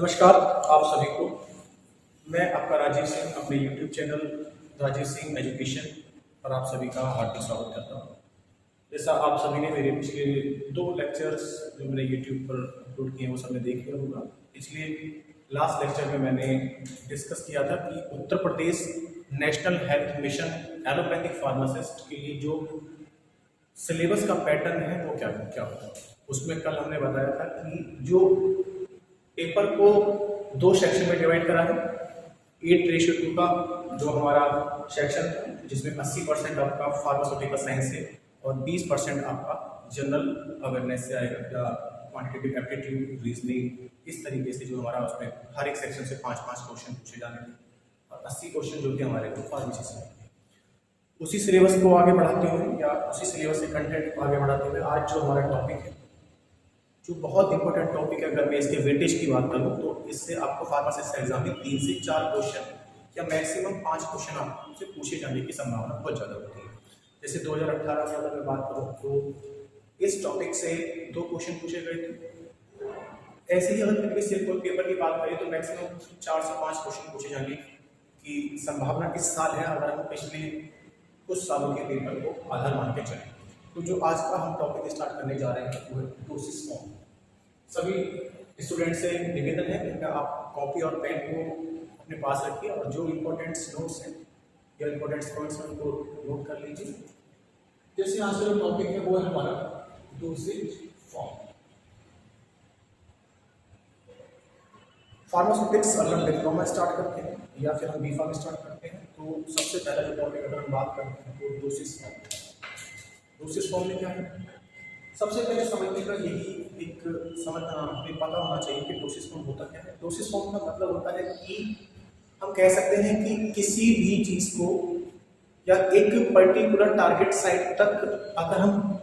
नमस्कार आप सभी को। मैं आपका राजीव सिंह अपने YouTube channel Rajiv Singh education पर आप सभी का हार्दिक स्वागत करता हूँ। जैसा आप सभी ने मेरे पिछले 2 लेक्चर्स जो मैंने YouTube पर अपलोड किए हैं वो सबने देख लिया होगा। इसलिए लास्ट लेक्चर में मैंने डिस्कस किया था कि Uttar Pradesh national health mission allopathic pharmacist के लिए जो सिलेबस का पैटर्न है वो क्या होगा। उसमें कल हमने बताया था कि जो पेपर को 2 सेक्शन में डिवाइड करा है। 8:2 का जो हमारा सेक्शन है जिसमें 80% आपका फार्मास्यूटिकल साइंस है और 20% आपका जनरल अवेयरनेस से आएगा या क्वांटिटेटिव एप्टीट्यूड रीजनिंग, इस तरीके से जो हमारा उसमें हर एक सेक्शन से 5-5 क्वेश्चन पूछे जाने थे और 80 क्वेश्चन जो थे हमारे को फार्मेसी से। उसी सिलेबस को आगे बढ़ाते हुए या उसी सिलेबस के कंटेंट को आगे बढ़ाते हुए आज जो हमारा टॉपिक है, जो बहुत इंपॉर्टेंट टॉपिक है, अगर मैं इसके वेटेज की बात करूं तो इससे आपको फार्मासिस्ट एग्जाम में 3 से 4 क्वेश्चन या मैक्सिमम 5 क्वेश्चन आपसे पूछे जाने की संभावना बहुत ज़्यादा होती है। जैसे 2018 में अगर मैं बात करूं तो इस टॉपिक से 2 क्वेश्चन पूछे गए थे। ऐसे ही अगर प्रीवियस ईयर पेपर की बात करें तो मैक्सिमम 4 से 5 क्वेश्चन पूछे जाने की संभावना इस साल है, अगर हम पिछले कुछ सालों के पेपर को आधार मान के चलें। तो जो आज का हम टॉपिक स्टार्ट करने जा रहे हैं वो है डोसेज फॉर्म। सभी स्टूडेंट से निवेदन है कि आप कॉपी और पेन को अपने पास रखिए और जो इम्पोर्टेंट्स नोट्स हैं या इम्पोर्टेंट्स पॉइंट्स हैं उनको नोट कर लीजिए। जैसे आज का जो टॉपिक है वो है हमारा डोसेज फॉर्म। फार्मास्यूटिक्स अगर हम डिप्लोमा स्टार्ट करते हैं या फिर हम B.Pharm स्टार्ट करते हैं तो सबसे पहला जो टॉपिक अगर हम बात करते हैं तो डोसेज फॉर्म। डोसेज फॉर्म में क्या है, सबसे पहले समझने का यही एक हमें पता होना चाहिए कि डोसेज फॉर्म होता क्या है। डोसेज फॉर्म का मतलब होता है कि हम कह सकते हैं कि किसी भी चीज़ को या एक पर्टिकुलर टारगेट साइट तक अगर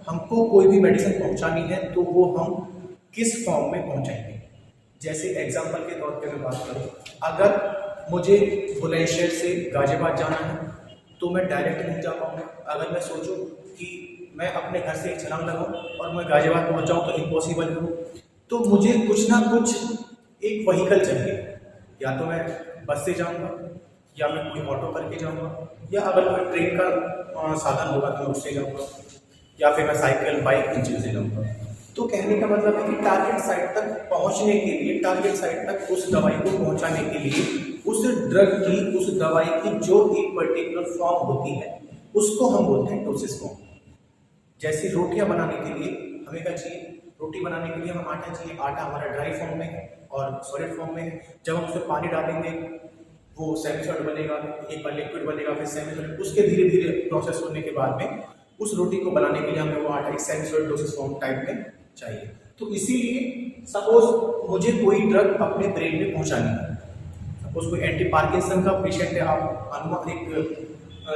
हमको कोई भी मेडिसिन पहुंचानी है तो वो हम किस फॉर्म में पहुंचाएंगे। जैसे एग्जांपल के तौर पे मैं बात करूं, अगर मुझे बुलंदशहर से गाजियाबाद जाना है तो मैं डायरेक्ट नहीं जा पाऊंगा। अगर मैं सोचूं कि मैं अपने घर से एक छलांग लगाऊं और मैं गाजियाबाद पहुंच जाऊं तो इम्पॉसिबल है। तो मुझे कुछ ना कुछ एक व्हीकल चाहिए, या तो मैं बस से जाऊंगा या मैं कोई ऑटो करके जाऊंगा या अगर कोई ट्रेन का साधन होगा तो मैं उससे जाऊंगा या फिर मैं साइकिल बाइक इन चीज़ों से जाऊंगा। तो कहने का मतलब है कि टारगेट साइट तक पहुंचने के लिए, टारगेट साइट तक उस दवाई को पहुंचाने के लिए उस ड्रग की, उस दवाई की जो एक पर्टिकुलर फॉर्म होती है उसको हम बोलते हैं डोसेज फॉर्म। जैसे रोटियां बनाने के लिए हमें क्या चाहिए, रोटी बनाने के लिए हमें आटा चाहिए। आटा हमारा ड्राई फॉर्म में है और सॉलिड फॉर्म में है। जब हम उसमें पानी डालेंगे वो सेमी सॉलिड बनेगा, एक बार लिक्विड बनेगा, फिर सेमी सॉलिड। उसके धीरे धीरे प्रोसेस होने के बाद में उस रोटी को बनाने के लिए हमें वो आटा एक semi solid dosage form type में चाहिए। तो इसीलिए सपोज मुझे कोई ड्रग अपने ब्रेन में पहुंचानी है, सपोज कोई एंटी पार्किंसन का पेशेंट है, आप अनुमान एक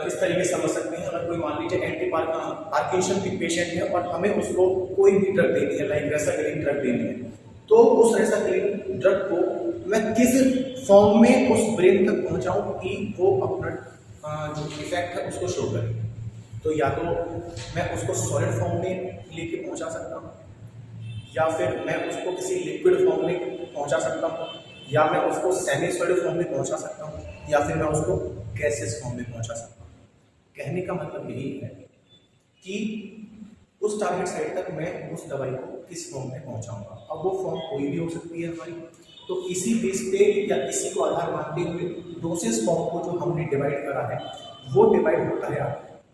इस तरीके से समझ सकते हैं। अगर कोई मान लीजिए एंटी पार्किंसन की पेशेंट है और हमें उसको कोई भी ड्रग देनी है, लाइक रेसाक्लिन ड्रग देनी है, तो उस रेसाक्लिन ड्रग को मैं किस फॉर्म में उस ब्रेन तक पहुंचाऊं कि वो अपना जो इफेक्ट है उसको शो करे। तो या तो मैं उसको सॉलिड फॉर्म में लेके पहुंचा सकता हूँ, या फिर मैं उसको किसी लिक्विड फॉर्म में पहुंचा सकता हूँ, या मैं उसको सेमी सॉलिड फॉर्म में पहुंचा सकता हूँ, या फिर मैं उसको गैसेस फॉर्म में पहुंचा सकता हूँ। कहने का मतलब यही है कि उस टारगेट साइट तक मैं उस दवाई को किस फॉर्म में पहुंचाऊंगा। अब वो फॉर्म कोई भी हो सकती है हमारी। तो इसी बेस पे या इसी को आधार मानते हुए डोसेज फॉर्म को जो हमने डिवाइड करा है वो डिवाइड होता है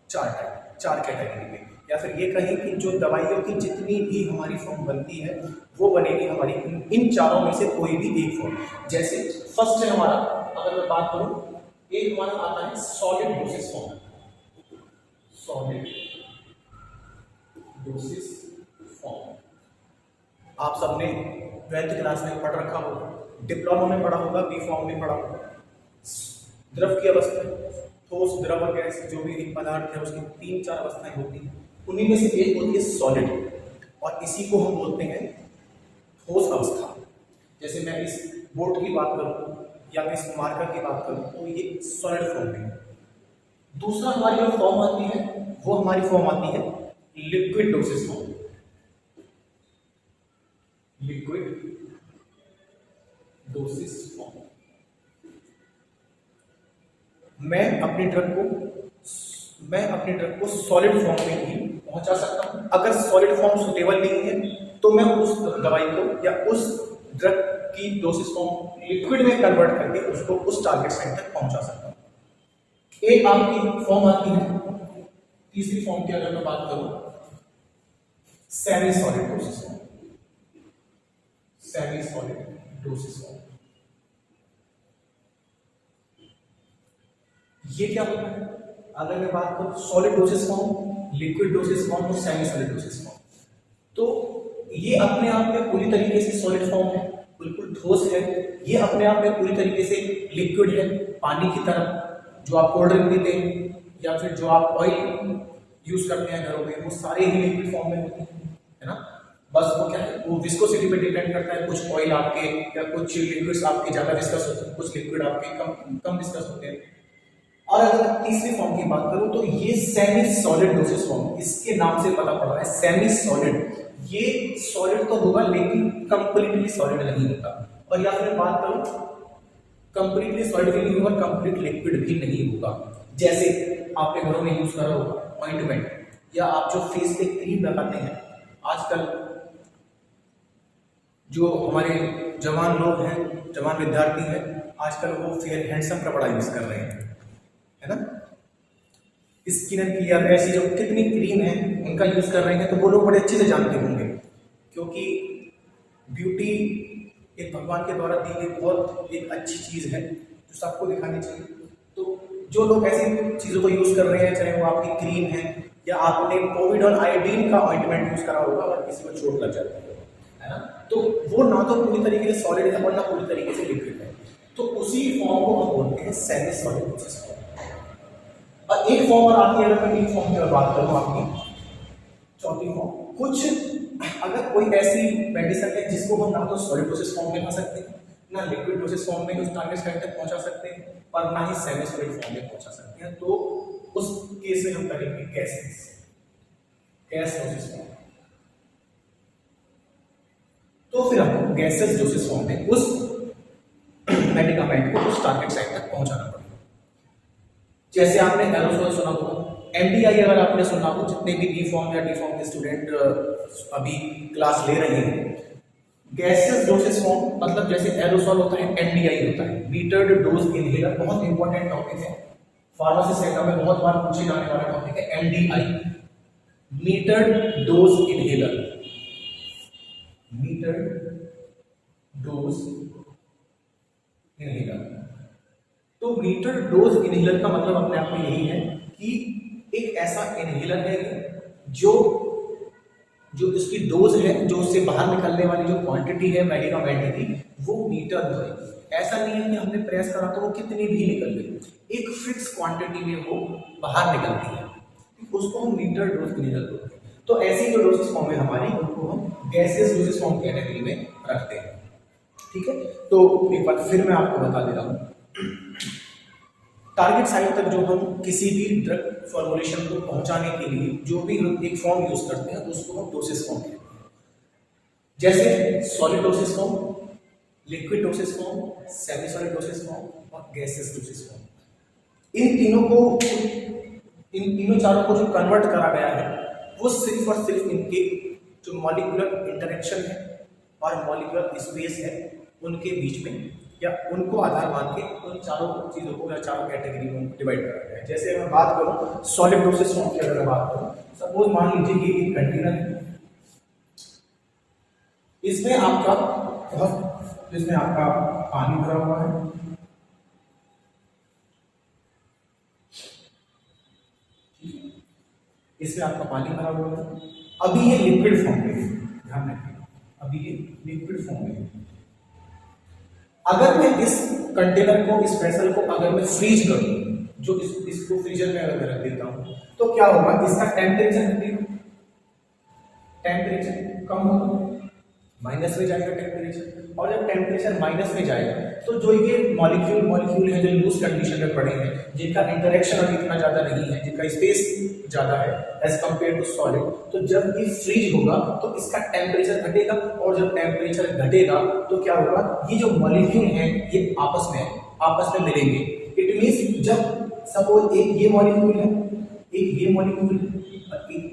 4 कैटेगरी में, या फिर ये कहें कि जो दवाइयों की जितनी भी हमारी फॉर्म बनती है वो बनेगी हमारी इन चारों में से कोई भी एक फॉर्म। जैसे फर्स्ट है हमारा, अगर मैं बात करूं, एक हमारा आता है solid dosage form. Solid dosage form आप सबने 12th क्लास में पढ़ रखा होगा, डिप्लोमा में पढ़ा होगा, B.Pharm में पढ़ा होगा। द्रव की अवस्था, ठोस, द्रव और गैस, जो भी एक पदार्थ है उसकी 3-4 अवस्थाएं होती हैं, उन्हीं में से एक होती है सॉलिड, और इसी को हम बोलते हैं ठोस अवस्था। जैसे मैं इस बोर्ड की बात करूं या मैं इस मार्कर की बात करूं तो ये सॉलिड फॉर्म में है। दूसरा हमारी जो फॉर्म आती है वो हमारी फॉर्म आती है liquid dosage form. Liquid dosage form. मैं अपने ड्रग को सॉलिड फॉर्म में ही पहुंचा सकता हूं। अगर सॉलिड फॉर्म सुटेबल नहीं है तो मैं उस दवाई को या उस ड्रग की डोसेज फॉर्म लिक्विड में कन्वर्ट करके उसको उस टारगेट साइट तक पहुंचा सकता हूं। एक आपकी फॉर्म आती है, तीसरी फॉर्म की अगर मैं बात करूं, semi solid dosage form. Semi solid dosage form ये क्या होता है? अगर मैं बात करूं solid dosage form, liquid dosage form और सेमी सॉलिड डोसेज फॉर्म, तो ये अपने आप में पूरी तरीके से सॉलिड फॉर्म है, बिल्कुल ठोस है। ये अपने आप में पूरी तरीके से लिक्विड है, पानी की तरह। जो आप कोल्ड ड्रिंक पीते हैं या फिर जो आप ऑयल यूज करते हैं घरों में, वो सारे ही लिक्विड फॉर्म में होते हैं, है ना। बस वो क्या है, वो विस्कोसिटी पे डिपेंड करता है। कुछ ऑयल आपके या कुछ लिक्विड्स आपके ज्यादा विस्कस होते हैं, कुछ लिक्विड आपके कम विस्कस होते हैं। और अगर तीसरी फॉर्म की बात करूं तो ये सेमी सॉलिड डोसेज फॉर्म, इसके नाम से पता पड़ रहा है सेमी सॉलिड। ये सॉलिड तो होगा लेकिन कंप्लीटली सॉलिड नहीं होगा। और या फिर बात करूं कंप्लीटली सॉलिड भी नहीं होगा, कंप्लीट लिक्विड भी नहीं होगा। जैसे आपके घरों में यूज करा होगा ऑइंटमेंट, या आप जो फेस पे क्रीम लगाते हैं। आजकल जो हमारे जवान लोग हैं, जवान विद्यार्थी हैं, आजकल वो फेयर हैंडसम का बड़ा यूज कर रहे हैं, है ना। स्किन एंड क्लियर ऐसी जो कितनी क्रीम है उनका यूज कर रहे हैं, तो वो लोग बड़े अच्छे से जानते होंगे, क्योंकि ब्यूटी एक भगवान के द्वारा दी गई बहुत एक अच्छी चीज है जो सबको दिखानी चाहिए। तो जो लोग ऐसी चीजों को यूज कर रहे हैं, चाहे वो आपकी क्रीम है या आपने कोविड और आयोडीन का ऑइंटमेंट यूज करा होगा और किसी को चोट लग जाती है ना, तो वो ना तो पूरी तरीके से सॉलिड है और ना पूरी तरीके से लिक्विड है। तो उसी फॉर्म को हम बोलते हैं सेमी सॉलिड डोसेज फॉर्म। और एक फॉर्म और आती है, अगर मैं एक फॉर्म की बात करूं, आपकी चौथी फॉर्म, कुछ अगर कोई ऐसी मेडिसिन है जिसको हम ना तो सॉलिड डोसेज फॉर्म में खा सकते हैं, ना लिक्विड डोसेज फॉर्म में उस टारगेट साइट तक पहुंचा सकते हैं, और ना ही सेमी सॉलिड फॉर्म में पहुंचा सकते हैं, तो उस केस में हम करेंगे गैस डोसेज फॉर्म। तो फिर हमको गैसेस डोसेज फॉर्म में उस मेडिकामेंट को उस टारगेट साइट तक पहुंचाना पड़ेगा। जैसे आपने एरोसोल सुना होगा, एमडीआई अगर आपने सुना हो, जितने भी बी फॉर्म या डी फॉर्म के स्टूडेंट अभी क्लास ले रहे हैं, गैसेस डोसेज फॉर्म मतलब जैसे एरोसोल होता है, एनडीआई होता है, मीटर्ड डोज इनहेलर। बहुत इंपॉर्टेंट टॉपिक है, फार्मेसी सेक्टर में बहुत बार पूछे जाने वाला टॉपिक है NDI, metered dose inhaler. Metered dose inhaler, तो मीटर डोज इनहेलर का मतलब अपने आप में यही है कि एक ऐसा इनहेलर है जो इसकी डोज है, जो उससे बाहर निकलने वाली जो क्वांटिटी है मेडिकामेंट की, वो मीटर है। ऐसा नहीं है कि हमने प्रेस करा तो वो कितनी भी निकल गई, एक फिक्स क्वांटिटी में वो बाहर निकलती है, उसको हम मीटर डोज इनहेलर बोलते हैं। तो ऐसी जो डोसेज फॉर्म है हमारी, उनको हम गैसेस डोसेज फॉर्म कैटेगरी में रखते हैं, ठीक है। तो एक बार फिर मैं आपको बता दे रहा हूं, टारगेट साइट तक जो हम किसी भी ड्रग फॉर्मुलेशन को पहुंचाने के लिए जो भी हम एक फॉर्म यूज करते हैं उसको हम डोसेज फॉर्म कहते हैं। जैसे solid dosage form, liquid dosage form, semi solid dosage form और गैसेस डोसेज फॉर्म। इन तीनों चारों को जो कन्वर्ट करा गया है वो सिर्फ और सिर्फ इनके जो मॉलिक्यूलर इंटरेक्शन है और मॉलिक्यूलर स्पेस है उनके बीच में, या उनको आधार मान के उन चारों चीजों को या चारों कैटेगरी में डिवाइड करा गया है। जैसे अगर मैं बात करूं सॉलिड डोसेज फॉर्म की, अगर मैं बात करूं, सपोज मान लीजिए ये एक कंटेनर है, इसमें आपका पानी भरा हुआ है, इसमें आपका पानी भरा हुआ है। अभी ये लिक्विड फॉर्म में है, ध्यान रखिए, अभी ये लिक्विड फॉर्म में है। अगर मैं इस कंटेनर को, इस वेसल को अगर मैं फ्रीज करूं, जो इसको फ्रीजर में अगर मैं रख देता हूं, तो क्या होगा, इसका टेम्परेचर कम होगा, माइनस में जाएगा टेम्परेचर, और जब टेम्परेचर माइनस में जाएगा तो जो ये मॉलिक्यूल है जो लूज कंडीशन में पड़े हैं, जिनका इंटरेक्शन अभी इतना ज़्यादा नहीं है, जिनका स्पेस ज़्यादा है एज कम्पेयर टू सॉलिड, तो जब ये फ्रीज होगा तो इसका टेम्परेचर घटेगा, और जब टेम्परेचर घटेगा तो क्या होगा, ये जो मॉलिक्यूल हैं ये आपस में मिलेंगे। इट मीन्स जब सपोज एक ये मॉलिक्यूल है, एक ये मॉलिक्यूल है, और एक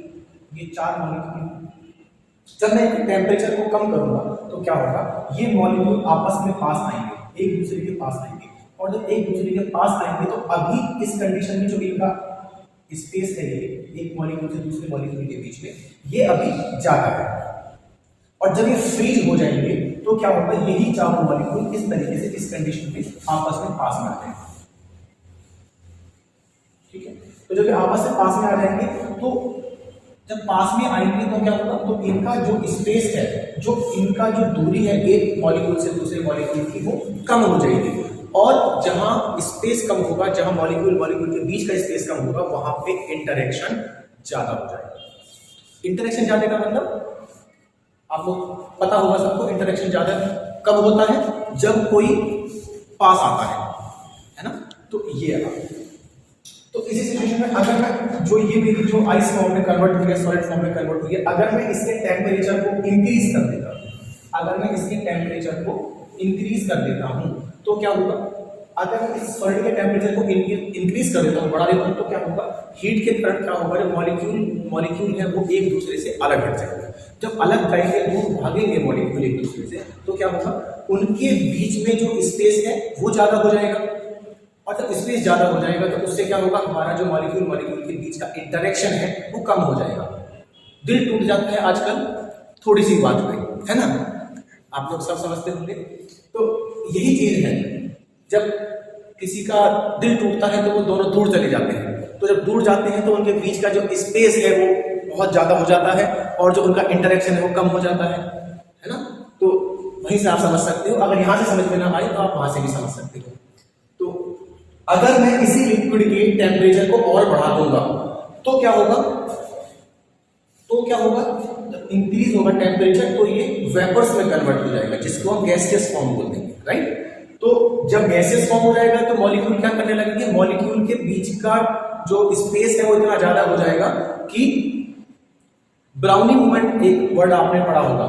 ये 4 मॉलिक्यूल है, जब मैं टेम्परेचर को कम करूंगा तो क्या होगा, ये मॉलिक्यूल आपस में पास आएंगे, एक दूसरे के पास आएंगे, और जब एक दूसरे के पास आएंगे तो अभी इस कंडीशन में जो इनका स्पेस है, ये एक मॉलिक्यूल से दूसरे मॉलिक्यूल के बीच में, ये अभी ज्यादा है, और जब ये फ्रीज हो जाएंगे तो क्या होगा, यही चारों मॉलिक्यूल इस तरीके से इस कंडीशन में आपस में पास में आ जाएंगे। ठीक है, तो जब ये आपस में पास में आ जाएंगे तो जब पास में आएंगे तो क्या होगा, तो इनका जो स्पेस है, जो इनका जो दूरी है एक मॉलिक्यूल से दूसरे मॉलिक्यूल की, वो कम हो जाएगी, और जहां स्पेस कम होगा, जहां मॉलिक्यूल के बीच का स्पेस कम होगा, वहां पे इंटरेक्शन ज्यादा हो जाएगा। इंटरेक्शन ज्यादा का मतलब आपको पता होगा सबको, इंटरेक्शन ज्यादा कब होता है, जब कोई पास आता है ना, तो ये है। तो इसी सिचुएशन में अगर मैं जो ये मेरी जो आइस फॉर्म में कन्वर्ट हुई है, सॉलिड फॉर्म में कन्वर्ट हुई है, अगर मैं इसके टेम्परेचर को इंक्रीज कर देता हूं, अगर मैं इसके टेम्परेचर को इंक्रीज कर देता हूं तो क्या होगा, अगर मैं इस सॉलिड के टेम्परेचर को इंक्रीज कर देता हूं, बढ़ा देता हूं, तो क्या होगा, हीट के कारण क्या होगा, जो मॉलिक्यूल है वो एक दूसरे से अलग हट जाएगा। जब अलग जाएंगे, दूर भागेंगे मॉलिक्यूल एक दूसरे से, तो क्या होगा, उनके बीच में जो स्पेस है वो ज्यादा हो जाएगा, और जब स्पेस ज्यादा हो जाएगा तो उससे क्या होगा, हमारा जो मॉलिक्यूल के बीच का इंटरेक्शन है वो कम हो जाएगा। दिल टूट जाता है आजकल थोड़ी सी बात पे, है ना, आप लोग सब समझते होंगे। तो यही चीज है, जब किसी का दिल टूटता है तो वो दोनों दूर चले जाते हैं, तो जब दूर जाते हैं तो उनके बीच का जो स्पेस है वो बहुत ज्यादा हो जाता है, और जो उनका इंटरेक्शन है वो कम हो जाता है ना। तो वहीं से आप समझ सकते हो, अगर यहां से समझ में ना आए तो आप वहां से भी समझ सकते हो। अगर मैं इसी लिक्विड के टेम्परेचर को और बढ़ा दूंगा तो क्या होगा, जब इंक्रीज होगा टेम्परेचर तो ये वेपर्स में कन्वर्ट हो जाएगा, जिसको हम गैसियस फॉर्म बोलते हैं, राइट। तो जब गैसियस फॉर्म हो जाएगा तो मॉलिक्यूल क्या करने लगेंगे, मॉलिक्यूल के बीच का जो स्पेस है वो इतना ज्यादा हो जाएगा कि ब्राउनी मूवमेंट, एक वर्ड आपने पढ़ा होगा,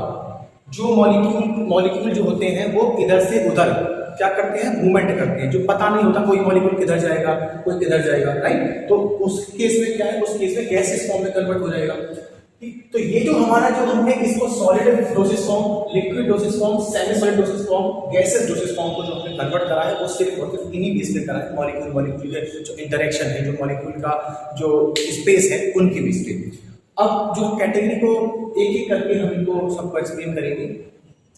जो मॉलिक्यूल जो होते हैं वो इधर से उधर क्या करते हैं, मूवमेंट करते हैं, जो पता नहीं होता कोई मॉलिक्यूल किधर जाएगा, कोई किधर जाएगा, राइट। तो उस केस में क्या है, उस केस में गैसियस फॉर्म में कन्वर्ट हो जाएगा। तो ये जो हमारा जो हमने इसको solid dosage form, liquid dosage form, semi solid dosage form, gaseous dosage form को जो हमने कन्वर्ट करा है वो सिर्फ और सिर्फ इन्हीं बेस पे करा है, मॉलिक्यूल के जो इंटरेक्शन है, जो मॉलिक्यूल का जो स्पेस है उनके बेस पे। अब जो कैटेगरी को एक एक करके हम इनको सबको एक्सप्लेन करेंगे,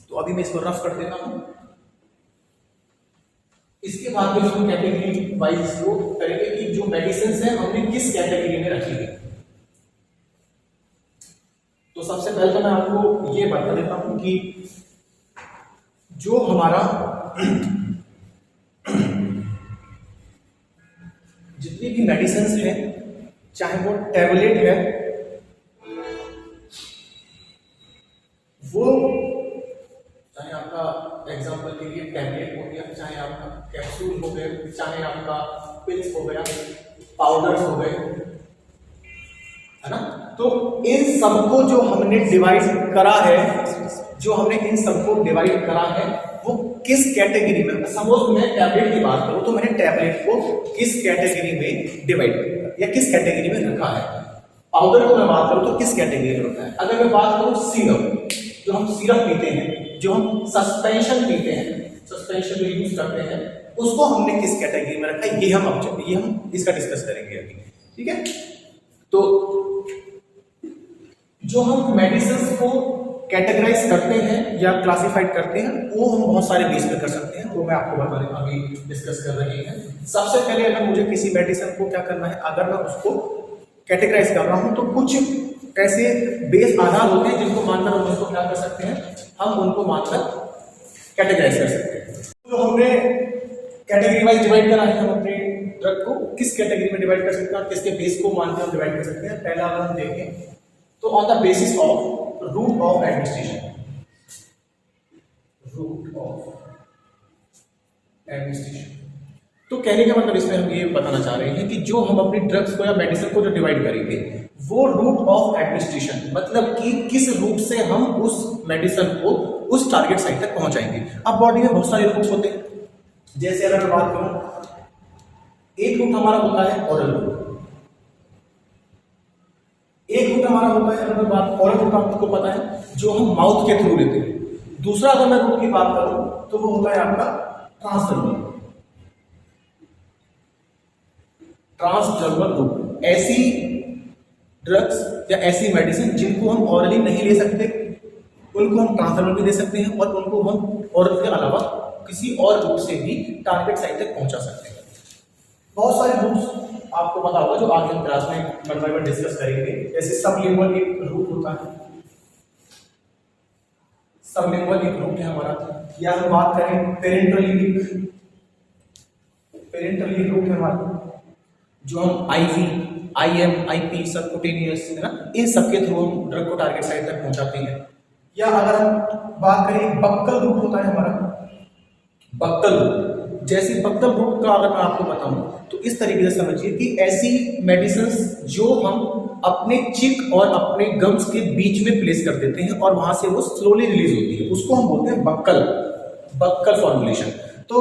तो अभी मैं इसको रफ कर देता हूँ, इसके बाद में हम कैटेगरी वाइज इसको करेंगे कि जो मेडिसिन है हमने किस कैटेगरी में रखी है। तो सबसे पहले तो मैं आपको ये बता देता हूं कि जो हमारा जितनी भी मेडिसिन है, चाहे वो टैबलेट है, वो चाहे आपका एग्जांपल के लिए टैबलेट हो गया, चाहे आपका कैप्सूल हो गए, चाहे आपका पिल्स हो गया, पाउडर्स हो गए, है ना। तो इन सबको जो हमने डिवाइड करा है, इन सबको डिवाइड करा है वो किस कैटेगरी में, सपोज मैं टैबलेट की बात करूं तो मैंने टैबलेट को किस कैटेगरी में डिवाइड किया या किस कैटेगरी में रखा है। पाउडर को मैं बात करूं तो किस कैटेगरी में रखा है। अगर मैं बात करूं सिरप, जो हम सिरप पीते हैं, जो हम सस्पेंशन पीते हैं, सस्पेंशन में यूज करते हैं, उसको हमने किस कैटेगरी में रखा है, ये हम इसका डिस्कस करेंगे अभी, ठीक है। तो जो हम मेडिसिन को कैटेगराइज करते हैं या क्लासिफाइड करते हैं, वो हम बहुत सारे बेस पे कर सकते हैं, वो मैं आपको बता रहा हूं, अभी डिस्कस कर रहे हैं। सबसे पहले अगर मुझे किसी मेडिसिन को क्या करना है, अगर मैं उसको कैटेगराइज कर रहा हूं तो कुछ ऐसे बेस आधार होते हैं जिनको मानकर हम उसको क्या कर सकते हैं, हम उनको मानकर कैटेगराइज कर सकते हैं। तो हमने कैटेगरी वाइज डिवाइड करा है, हम अपने ड्रग को किस कैटेगरी में डिवाइड कर सकते हैं और किसके बेस को मानकर हम डिवाइड कर सकते हैं। पहला अगर हम देखें तो on the basis of route of administration, route of administration. तो कहने का मतलब इसमें हम ये बताना चाह रहे हैं कि जो हम अपनी ड्रग्स को या मेडिसिन को जो डिवाइड करेंगे वो रूट ऑफ एडमिनिस्ट्रेशन, मतलब कि किस रूट से हम उस मेडिसिन को उस टारगेट साइट तक पहुंचाएंगे। अब बॉडी में बहुत सारे रूट्स होते हैं, जैसे अगर मैं बात करूं, एक रूट हमारा होता है ओरल रूट, एक रूट हमारा होता है, अगर मैं बात ओरल रूट आपको पता है जो हम माउथ के थ्रू लेते हैं। दूसरा अगर मैं रूट की बात करूं तो वो होता है आपका ट्रांसडर्मल, ट्रांसडर्मल रूट। ऐसी ड्रग्स या ऐसी मेडिसिन जिनको हम ऑरली नहीं ले सकते उनको हम ट्रांसडर्मल भी दे सकते हैं, और उनको हम ऑरल के अलावा किसी और रूट से भी टारगेट साइट तक पहुंचा सकते हैं। बहुत सारे रूट्स आपको पता होगा जो आगे हम क्लास में वन बाय वन डिस्कस करेंगे। जैसे सबलिंगुअल एक रूट होता है, सबलिंगुअल एक रूट है हमारा, या हम बात करें पेरेंटली रूट है हमारा, जो हम आईवी, आईएम, आईपी, सबक्यूटेनियस है ना, इन सब के थ्रू हम ड्रग को टारगेट साइट तक पहुंचाते हैं। या अगर हम बात करें बक्कल रूट होता है हमारा, बक्कल रूट, जैसे बक्कल रूट का अगर मैं आपको बताऊं तो इस तरीके से समझिए कि ऐसी मेडिसिन जो हम अपने चिक और अपने गम्स के बीच में प्लेस कर देते हैं और वहां से वो स्लोली रिलीज होती है, उसको हम बोलते हैं बक्कल फॉर्मुलेशन। तो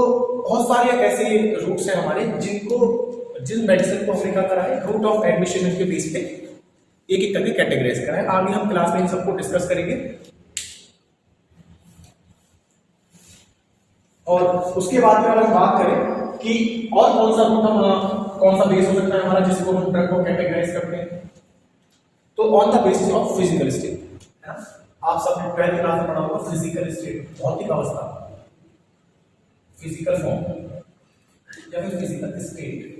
बहुत सारे ऐसे रूट्स हैं हमारे जिन मेडिसिन को हमने क्या करा है रूट ऑफ एडमिशन के बेस पे एक एक करके कैटेगराइज करा है। आगे हम क्लास में इन सबको डिस्कस करेंगे। और उसके बाद में अगर हम बात करें कि और कौन सा रूट कौन सा बेस हो सकता है हमारा जिसको हम ड्रग को कैटेगराइज करते हैं, तो on the basis of physical state, है ना। आप सबने 12th क्लास में पढ़ा होगा फिजिकल स्टेट, भौतिक अवस्था, फिजिकल फॉर्म या फिर फिजिकल स्टेट,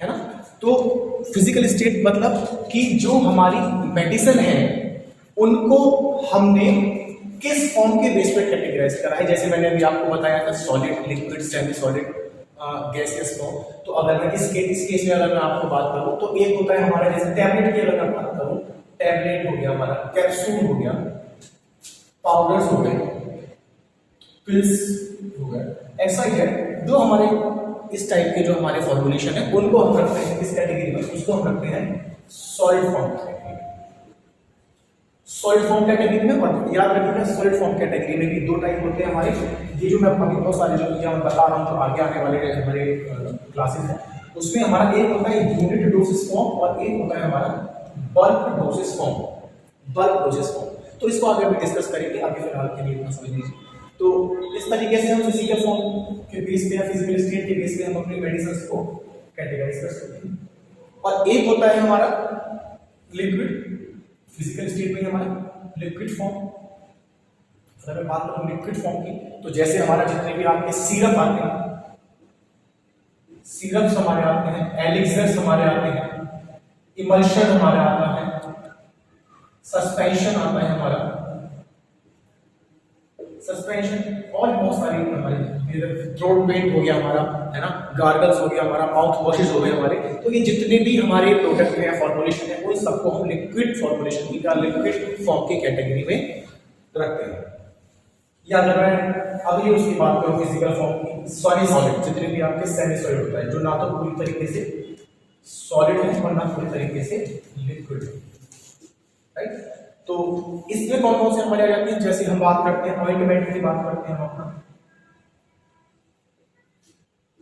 है ना। तो फिजिकल स्टेट मतलब कि जो हमारी मेडिसिन है उनको हमने किस फॉर्म के बेस पर कैटेगराइज करा है। जैसे मैंने अभी आपको बताया था solid, liquid, semi solid, gaseous form. तो अगर मैं इस केस में अगर मैं आपको बात करूं तो एक होता है हमारा, जैसे टैबलेट की अगर मैं बात करूं, टैबलेट हो गया हमारा, कैप्सूल हो गया, पाउडर्स हो गए, पिल्स हो गए, ऐसा ही है। जो हमारे इस टाइप के जो हमारे फॉर्मुलेशन है उनको हम रखते हैं किस कैटेगरी में, उसको हम रखते हैं सॉलिड फॉर्म कैटेगरी में। और याद रखिएगा सॉलिड फॉर्म कैटेगरी में भी दो टाइप होते हैं हमारे। ये जो मैं अभी बहुत सारे जो चीजें मैं बता रहा हूँ, जो आगे आने वाले हमारे क्लासेस हैं, उसमें हमारा एक होता है यूनिट डोसेस फॉर्म और एक होता है हमारा बल्क डोसेस फॉर्म। तो इसको आगे हम डिस्कस करेंगे, आगे फिलहाल के लिए इतना समझ लीजिए। तो इस तरीके से हम फिजिकल फॉर्म के बेस पे या फिजिकल स्टेट के बेस पे हम अपनी मेडिसिन को कैटेगराइज कर सकते हैं। और एक होता है हमारा लिक्विड, फिजिकल स्टेट में हमारा लिक्विड फॉर्म। अगर मैं बात करूं लिक्विड फॉर्म की, तो जैसे हमारा जितने भी आपके सिरप आते हैं, सिरप्स हमारे आते हैं, एलिक्सर्स हमारे आते हैं, इमल्शन हमारा आता है, सस्पेंशन आता है हमारा, सस्पेंशन और बहुत सारी हमारे थ्रोट पेंट हो गया हमारा, है ना, गार्गल्स हो गया हमारा, माउथ वॉशेस हो गए हमारे। तो ये जितने भी हमारे प्रोडक्ट हैं, फॉर्मुलेशन है, उन सबको हम लिक्विड फॉर्मुलेशन की या लिक्विड फॉर्म की कैटेगरी में रखते हैं। या अगर मैं अभी उसकी बात करूं फिजिकल फॉर्म की, सॉलिड, जितने भी आपके सेमी सॉलिड होता है, जो ना तो पूरी तरीके से सॉलिड है और ना पूरी तरीके से लिक्विड है, राइट। तो इसमें कौन कौन से हमारे आ जाते हैं, जैसे हम बात करते हैं ऑइंटमेंट की बात करते हैं हम अपना,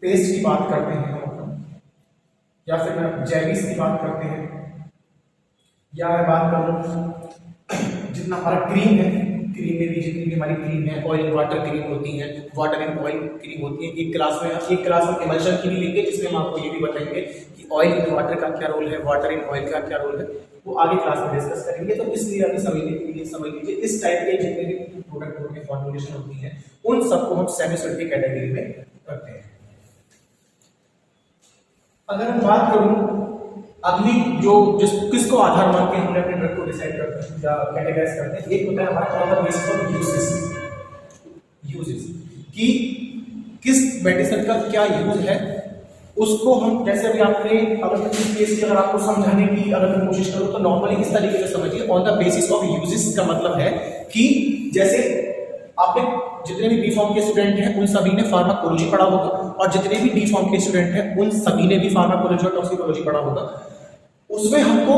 पेस्ट की बात करते हैं हम अपना, या फिर जेलीज की बात करते हैं, या मैं बात करूं जितना हमारा क्रीम है, क्रीम में भी जितनी भी हमारी क्रीम है, ऑयल वाटर क्रीम होती है, वाटर एंड ऑयल क्रीम होती है। एक क्लास हम इमल्शन की भी लेंगे, जिसमें हम आपको ये भी बताएंगे कि ऑयल इन वाटर का क्या रोल है, वाटर इन ऑयल का क्या रोल है, वो आगे क्लास में डिस्कस करेंगे। तो इसलिए अभी समझने के लिए समझ लीजिए इस टाइप के जितने भी प्रोडक्ट होते हैं, फॉर्मुलेशन होती है, उन सबको हम सेमी सॉलिड की कैटेगरी में रखते हैं। अगर मैं बात करूं अगली किसको आधार मान के हमने अपने ड्रग को डिसाइड करते हैं या कैटेगराइज करते हैं, एक होता है हमारा on the basis of uses कि किस मेडिसिन का क्या यूज है उसको हम जैसे अभी आपने अगर मैं इस केस की अगर आपको समझाने की अगर मैं कोशिश करूं तो नॉर्मली इस तरीके से समझिए, on the basis of uses का मतलब है कि जैसे आपने जितने भी बी फॉर्म के स्टूडेंट हैं उन सभी ने फार्माकोलॉजी पढ़ा होगा, और जितने भी डी फॉर्म के स्टूडेंट हैं उन सभी ने भी फार्माकोलॉजी और टॉक्सिकोलॉजी पढ़ा होगा। उसमें हमको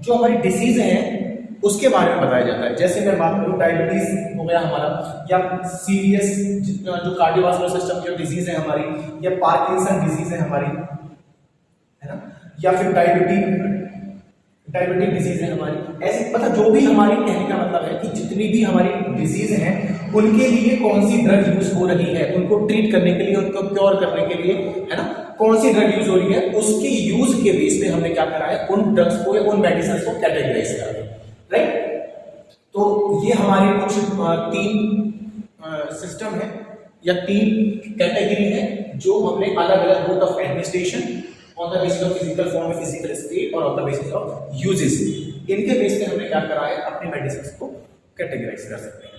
जो हमारी डिसीज है उसके बारे में बताया जाता है। जैसे मैं बात करूं डायबिटीज हो गया हमारा, या सीरियस जो कार्डियोवास्कुलर सिस्टम की डिजीज है हमारी, या पार्किंसन डिजीज है हमारी, है ना, या फिर डायबिटिक डिजीज है हमारी। ऐसे मतलब जो भी हमारी कहने का मतलब है कि जितनी भी हमारी डिजीज हैं उनके लिए कौन सी ड्रग यूज हो रही है, उनको ट्रीट करने के लिए, उनको क्योर करने के लिए, है ना, कौन सी ड्रग यूज हो रही है, उसकी यूज के बेस पे हमने क्या करा है, उन ड्रग्स को या उन मेडिसिन को कैटेगराइज करा है, राइट। तो ये हमारे कुछ 3 सिस्टम है या 3 कैटेगरी है जो हमने अलग अलग route of administration, on the basis of physical form में फिजिकल स्टेट, और on the basis of uses, इनके बेस पे हमने क्या करा है, अपने मेडिसिन को कैटेगराइज कर सकते हैं।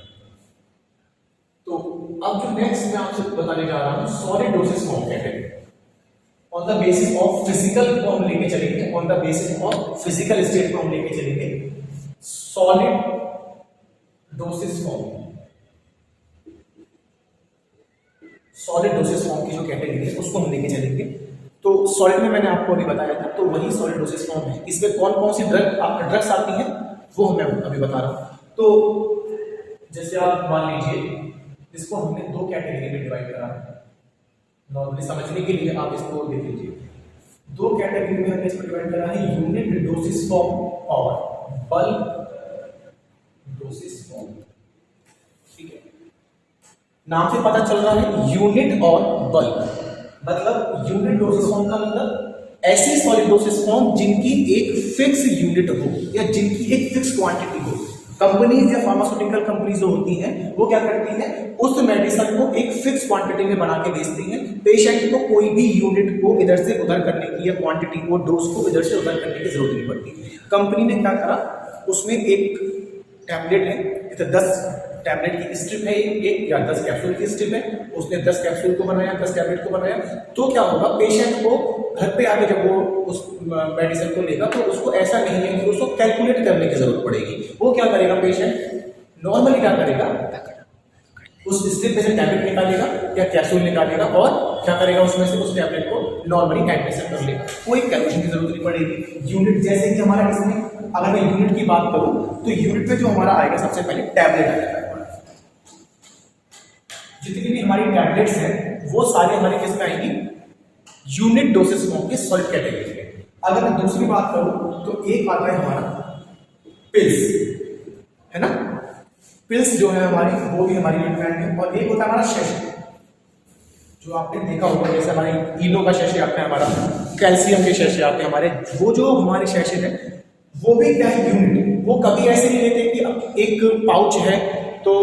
तो अब जो नेक्स्ट मैं आपसे बताने जा रहा हूं solid dosage form category, on the basis of physical को हम लेके चलेंगे, on the basis of physical state को हम लेके चलेंगे solid dosage form. Solid dosage form की जो कैटेगरी है उसको हम लेके चलेंगे। तो सॉलिड में मैंने आपको अभी बताया था, तो वही सॉलिड डोसेज फॉर्म है। इसमें कौन कौन सी ड्रग्स आती हैं वो मैं अभी बता रहा हूं। तो जैसे आप मान लीजिए इसको हमने 2 कैटेगरी में डिवाइड करा है, नॉर्मली समझने के लिए आप इसको देख लीजिए। 2 कैटेगरी में हमने इसको डिवाइड करा है, यूनिट डोसेज फॉर्म और बल्क डोसेज फॉर्म। ठीक है, नाम से पता चल रहा है यूनिट और बल्क, मतलब यूनिट डोसेज फॉर्म का मतलब ऐसी सॉलिड डोसेज फॉर्म जिनकी एक फिक्स यूनिट हो या जिनकी एक फिक्स क्वांटिटी हो। कंपनीज या फार्मास्यूटिकल कंपनीज जो होती हैं वो क्या करती हैं, उस मेडिसिन को एक फिक्स क्वांटिटी में बना के बेचती हैं। पेशेंट को कोई भी यूनिट को इधर से उधर करने की या क्वांटिटी को, डोज को इधर से उधर करने की जरूरत नहीं पड़ती। कंपनी ने क्या करा, उसमें एक टैबलेट है, इधर 10 टैबलेट की स्ट्रिप है एक, या 10 कैप्सूल की स्ट्रिप है, उसने 10 कैप्सूल को बनाया, 10 टैबलेट को बनाया। तो क्या होगा, पेशेंट को घर पे आके जब वो उस मेडिसिन को लेगा तो उसको ऐसा नहीं है कि उसको कैलकुलेट करने की जरूरत पड़ेगी। वो क्या करेगा, पेशेंट नॉर्मली क्या करेगा, उस स्ट्रिप में से टैबलेट निकालेगा या कैप्सूल निकालेगा और क्या करेगा, उसमें से उस टैबलेट को नॉर्मली एडमिशन कर लेगा, कोई कैलकुलेशन की जरूरत नहीं पड़ेगी। यूनिट जैसे कि हमारा इसमें अगर मैं यूनिट की बात करूं तो यूनिट में जो हमारा आएगा सबसे पहले टैबलेट आएगा। जितनी भी हमारी टैबलेट्स हैं वो सारी हमारी किस में आएंगी, यूनिट डोसेज फॉर्म के सॉलिड कैटेगरी में। अगर मैं दूसरी बात करूं तो एक आता है हमारा पिल्स, है ना, पिल्स जो है हमारी वो भी हमारी यूनिट है। और एक होता है हमारा शैशे, जो आपने देखा होगा, जैसे हमारे इनो का शैशे आता है, हमारा कैल्शियम के शैशे आते हैं हमारे, वो जो हमारे शैशे हैं वो भी क्या है, यूनिट। वो कभी ऐसे नहीं लेते कि एक पाउच है तो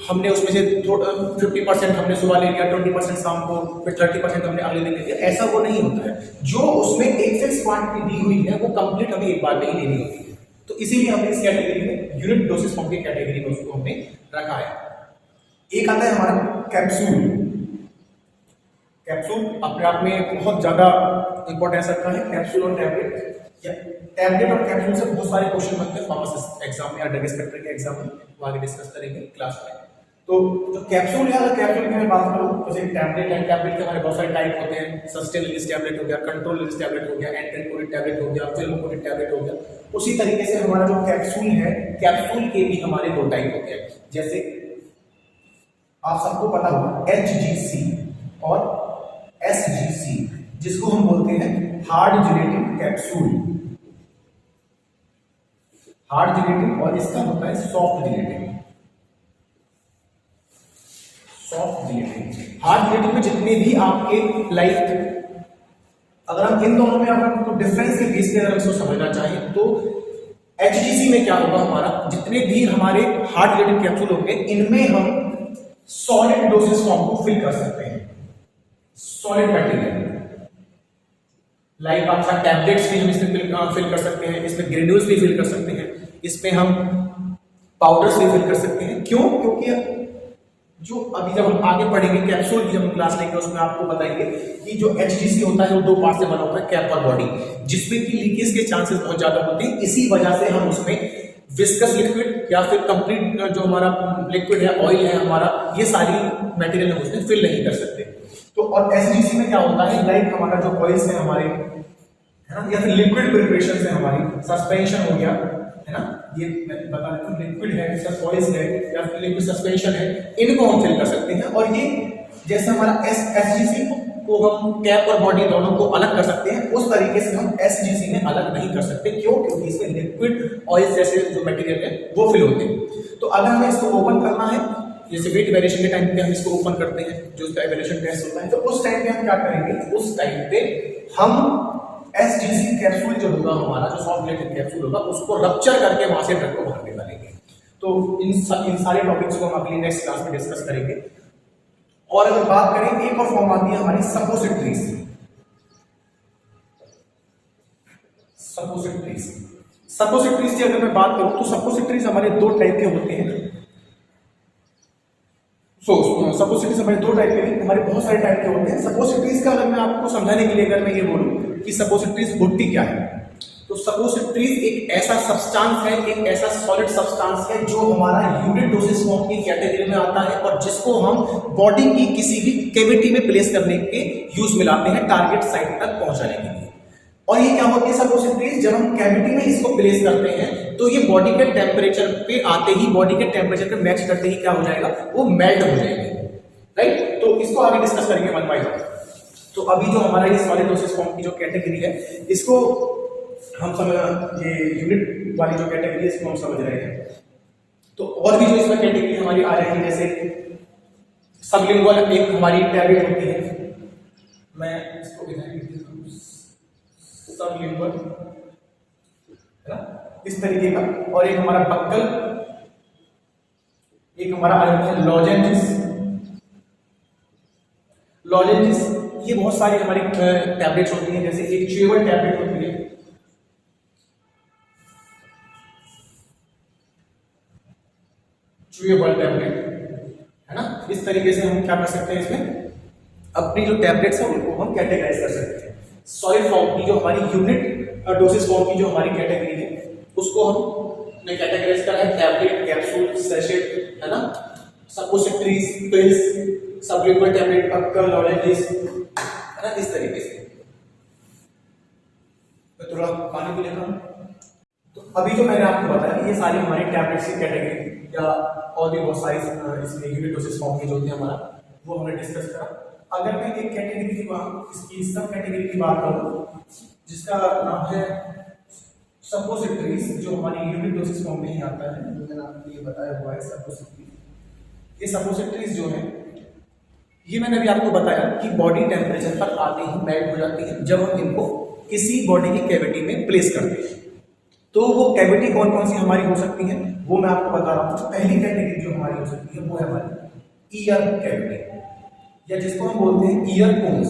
हमने उसमें से 50% हमने सुबह ले लिया, 20% शाम को, फिर 30% हमने अगले दिन ले लिया, ऐसा वो नहीं होता है। जो उसमें एक फिक्स क्वांटिटी दी हुई है वो कंप्लीट हमें एक बार में ही लेनी होती है। तो इसीलिए हमने इस कैटेगरी में यूनिट डोसेज फॉर्म की कैटेगरी में उसको हमने रखा है। एक आता है हमारा कैप्सूल। कैप्सूल अपने आप में बहुत ज्यादा इंपॉर्टेंस रखता है। कैप्सूल और टैबलेट, टैबलेट और कैप्सूल से बहुत सारे क्वेश्चन बनते हैं फार्मासिस्ट एग्जाम में या ड्रग इंस्पेक्टर के एग्जाम में, वो आगे डिस्कस करेंगे क्लास में। तो जो कैप्सूल है, अगर कैप्सूल की मैं बात करूं तो जैसे टैबलेट है, टैबलेट के हमारे बहुत सारे टाइप होते हैं। सस्टेन रिलीज टैबलेट हो गया, कंट्रोल रिलीज टैबलेट हो गया, एंटी कोविड टैबलेट हो गया, फिल्म कोविड टैबलेट हो गया। उसी तरीके से हमारा जो कैप्सूल है, कैप्सूल के भी हमारे 2 टाइप होते हैं। जैसे आप सबको पता होगा HGC और SGC, जिसको हम बोलते हैं hard gelatin capsule, hard gelatin, और इसका होता है soft gelatin. Soft gelatin, hard gelatin में जितने भी आपके लाइक, अगर हम इन दोनों में अगर तो डिफरेंस के बीच में अगर इसको समझना चाहें तो HGC में क्या होगा, हमारा जितने भी हमारे हार्ड जिलेटिन कैप्सूल होंगे इनमें हम सॉलिड डोसेज फॉर्म को फिल कर सकते हैं, सॉलिड मटेरियल। लाइक आपका टैबलेट्स भी हम इसमें फिल कर सकते हैं, इसमें ग्रेन्यूल्स भी फिल कर सकते हैं, इसमें हम पाउडर्स भी फिल कर सकते हैं। क्यों? क्योंकि जो अभी जब हम आगे पढ़ेंगे कैप्सूल की जब हम क्लास लेंगे उसमें आपको बताएंगे कि जो एचजीसी होता है वो दो पार्ट से बना होता है, कैप और बॉडी, जिसमें कि लीकेज के चांसेस बहुत ज्यादा होते हैं। इसी वजह से हम उसमें विस्कस लिक्विड या फिर कंप्लीट जो हमारा लिक्विड है, ऑयल है हमारा, ये सारी मटेरियल हम उसमें फिल नहीं कर सकते। तो और एसजीसी में क्या होता है, लाइक हमारा जो ऑयल्स है हमारे, है ना, या फिर लिक्विड प्रिपरेशन है हमारी, सस्पेंशन हो गया, है ना, ये मैं बता देता हूँ, लिक्विड है, ऑयल्स है या फिर लिक्विड सस्पेंशन है, इनको हम फिल कर सकते हैं। और ये जैसे हमारा एसजीसी को हम कैप और बॉडी दोनों को अलग कर सकते हैं, उस तरीके से हम एसजीसी में अलग नहीं कर सकते। क्यों? क्योंकि इसमें लिक्विड ऑयल जैसे जो मटेरियल है वो फिल होते हैं। तो अगर हमें इसको ओपन करना है, जैसे वेट वेरिएशन के टाइम पे हम इसको ओपन करते हैं, जो इसका वेरिएशन टेस्ट होता है, तो उस टाइम पे हम क्या करेंगे, उस टाइम पे हम एसजीसी कैप्सूल जो होगा हमारा, जो सॉफ्ट लेटेड कैप्सूल होगा, उसको रप्चर करके वहां से ड्रग को बाहर निकालेंगे। तो इन सारे टॉपिक्स को हम अगली नेक्स्ट क्लास में डिस्कस करेंगे। और अगर बात करें, एक और फॉर्म आती है हमारी सपोसिटरीज। सपोसिटरीज की अगर मैं बात करूं तो सपोसिटरीज हमारे दो टाइप के होते हैं। सपोसिटरीज हमारे दो टाइप के, हमारे बहुत सारे टाइप के होते हैं। सपोसिटरीज का अगर मैं आपको समझाने के लिए अगर मैं ये बोलूं कि सपोसिटरीज होती क्या है, तो सपोसिटरीज एक ऐसा सब्सटेंस है, एक ऐसा सॉलिड सब्सटेंस है जो हमारा यूनिट डोसेज फॉर्म की कैटेगरी में आता है और जिसको हम बॉडी की किसी भी कैविटी में प्लेस करने के यूज में लाते हैं, टारगेट साइट तक पहुंचाने के लिए। और ये क्या होती है सपोसिटरीज, जब हम कैविटी में इसको प्लेस करते हैं तो ये बॉडी के टेम्परेचर पे आते ही, बॉडी के टेम्परेचर पे मैच करते ही क्या हो जाएगा, वो मेल्ट हो जाएंगे, राइट। तो इसको आगे डिस्कस करेंगे वन बाय वन। तो अभी जो हमारा ये सॉलिड डोसेज फॉर्म की जो कैटेगरी है, इसको हम समझ, ये यूनिट वाली जो कैटेगरी है इसको हम समझ रहे हैं। तो और भी जो इसमें कैटेगरी हमारी आ रही है, जैसे सबलिंगुअल एक हमारी टैबलेट होती है, मैं इसको सबलिंगुअल, है ना, इस तरीके का। और एक हमारा बक्कल, एक हमारा लॉजेंजिस। ये बहुत सारी हमारी टैबलेट्स होती हैं, जैसे एक च्यूएबल टैबलेट होती है, च्यूएबल टैबलेट, है ना। इस तरीके से हम क्या कर सकते हैं, इसमें अपनी जो टैबलेट्स है उनको हम कैटेगराइज कर सकते हैं। सॉलिड फॉर्म की जो हमारी यूनिट डोसेज फॉर्म की जो हमारी कैटेगरी है, उसको हमने कैटेगराइज करा है, टैबलेट, कैप्सूल, सैशेट, है ना, suppositories, pills, sublingual tablet, buccal, lozenges, है ना, इस तरीके से। मैं थोड़ा पानी भी लेता हूं। तो अभी जो मैंने आपको बताया, ये सारी हमारी टैबलेट्स की कैटेगरी या और भी बहुत सारी इसमें यूनिट डोसेज फॉर्म की जो होती है हमारा, वो हमने डिस्कस करा। अगर मैं एक कैटेगरी की बात, इसकी सब कैटेगरी की बात करूं, जिसका नाम है सपोसिटरीज, जो हमारी यूनिट डोसेज फॉर्म में ही आता है, जो मैंने आपको ये बताया हुआ है सपोसिटरीज। ये सपोसिटरीज जो है, ये मैंने अभी आपको बताया कि बॉडी टेम्परेचर पर आते ही मेल्ट हो जाती है जब हम इनको किसी बॉडी की कैविटी में प्लेस करते हैं। तो वो कैविटी कौन कौन सी हमारी हो सकती है, वो मैं आपको बता रहा हूँ। पहली कैटेगरी जो हमारी हो सकती है वो है हमारी ईयर कैविटी, या जिसको हम बोलते हैं ईयर कोन्स।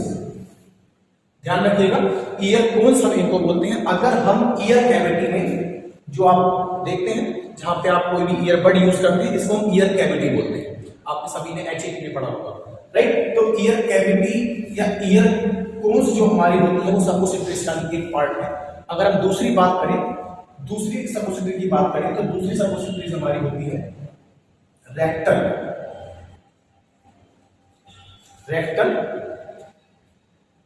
ध्यान रखिएगा, ईयर कोन्स हम इनको बोलते हैं। अगर हम ईयर कैविटी में, जो आप देखते हैं जहां पे आप कोई भी ईयरबड यूज करते हैं, इसको हम ईयर कैविटी बोलते हैं। आप सभी ने एचईटी में पढ़ा होगा, राइट। तो ईयर कैविटी या ईयर कोन्स जो हमारी होती है वो सपोसिटरीज का एक पार्ट है। अगर हम दूसरी बात करें, दूसरी सपोसिटरी की बात करें, तो दूसरी सपोसिटरीज हमारी होती है रेक्टल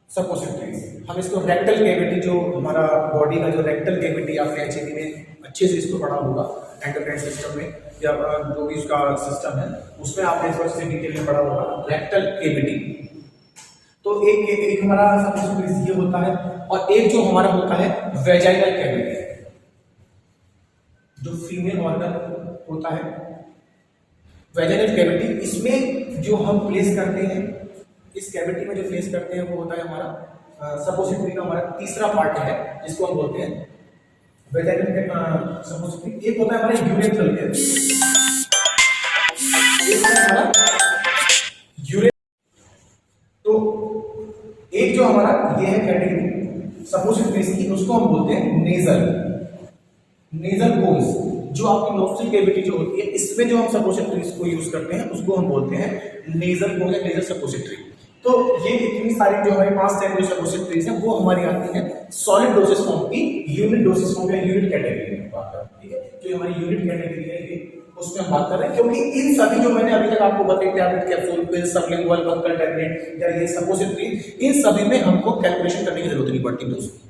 सपोसिटरीज। हम इसको रेक्टल कैविटी, जो हमारा बॉडी का जो रेक्टल कैविटी, आपने एचईटी में अच्छे से इसको पढ़ा होगा, एंडोक्राइन सिस्टम में या जो भी उसका सिस्टम है उसमें आपने इसको अच्छे से डिटेल में पढ़ा होगा, रेक्टल कैविटी। तो एक हमारा सपोसिटरीज ये होता है, और एक जो हमारा होता है वेजाइनल कैविटी, जो फीमेल ऑर्गन होता है वेजाइनल कैविटी। इसमें जो हम प्लेस करते हैं, इस कैविटी में जो प्लेस करते हैं, वो होता है हमारा सपोसिटरी का हमारा तीसरा पार्ट है, जिसको हम बोलते हैं वेजाइनल सपोसिटरी। एक होता है हमारा यूरेथ्रल कैविटी, एक होता है हमारा यूरेथ्रल। तो एक जो हमारा ये है कैटेगरी सपोसिटरीज की, उसको हम बोलते हैं नेजल कोन्स। जो आपकी नोस्ट्रल कैविटी जो होती है, इसमें जो हम सपोजिटरीज को यूज करते हैं उसको हम बोलते हैं नेजल हो या नेजल सपोजिटरी। तो ये इतनी सारी जो हमारी 5 टाइप जो सपोजिटरीज हैं वो हमारी आती हैं सॉलिड डोसेज फॉर्म की यूनिट डोसेज फॉर्म या यूनिट कैटेगरी में बात कर, ठीक है। जो हमारी यूनिट कैटेगरी है ये उसमें हम बात कर रहे हैं, क्योंकि इन सभी जो मैंने अभी तक आपको बताई टैबलेट, कैप्सूल, पिल, सबलिंगुअल, बंकर टैबलेट या ये सपोजिटरी, इन सभी में हमको कैलकुलेशन करने की जरूरत नहीं पड़ती दोस्तों,